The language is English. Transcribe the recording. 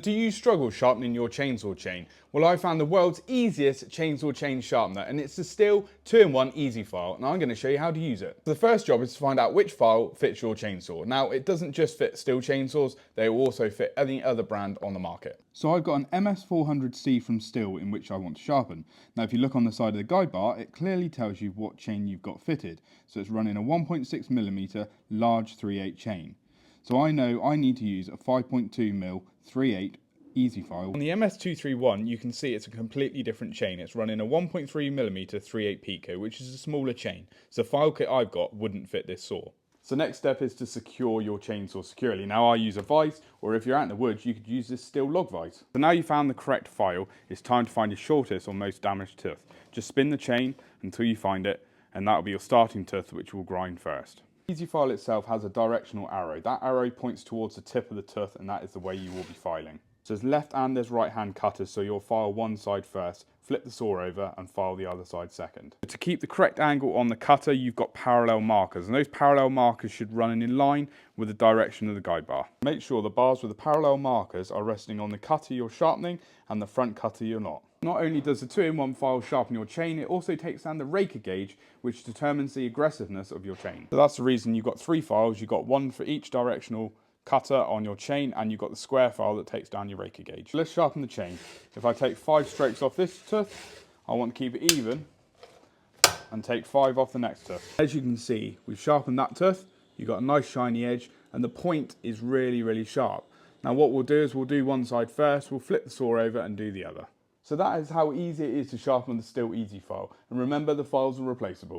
Do you struggle sharpening your chainsaw chain? Well, I found the world's easiest chainsaw chain sharpener, and it's the STIHL 2-in-1 Easy File, and I'm going to show you how to use it. The first job is to find out which file fits your chainsaw. Now, it doesn't just fit STIHL chainsaws, they will also fit any other brand on the market. So I've got an MS400C from STIHL in which I want to sharpen. Now, if you look on the side of the guide bar, it clearly tells you what chain you've got fitted. So it's running a 1.6mm large 3/8 chain. So I know I need to use a 5.2mm 3/8 Easy File. On the MS231 you can see it's a completely different chain. It's running a 1.3mm 3/8 Pico, which is a smaller chain. So the file kit I've got wouldn't fit this saw. So next step is to secure your chainsaw securely. Now I use a vise, or if you're out in the woods you could use this STIHL log vise. So now you've found the correct file, it's time to find your shortest or most damaged tooth. Just spin the chain until you find it, and that'll be your starting tooth, which will grind first. The Easy File itself has a directional arrow. That arrow points towards the tip of the tooth, and that is the way you will be filing. So there's left and there's right hand cutters, so you'll file one side first, flip the saw over and file the other side second. To keep the correct angle on the cutter, you've got parallel markers, and those parallel markers should run in line with the direction of the guide bar. Make sure the bars with the parallel markers are resting on the cutter you're sharpening and the front cutter you're not. Not only does the 2-in-1 file sharpen your chain, it also takes down the raker gauge, which determines the aggressiveness of your chain. So that's the reason you've got 3 files. You've got one for each directional cutter on your chain, and you've got the square file that takes down your raker gauge. Let's sharpen the chain. If I take 5 strokes off this tooth, I want to keep it even and take 5 off the next tooth. As you can see, we've sharpened that tooth. You've got a nice shiny edge, and the point is really sharp. Now what we'll do is we'll do one side first, we'll flip the saw over and do the other. So that is how easy it is to sharpen the STIHL Easy File. And remember, the files are replaceable.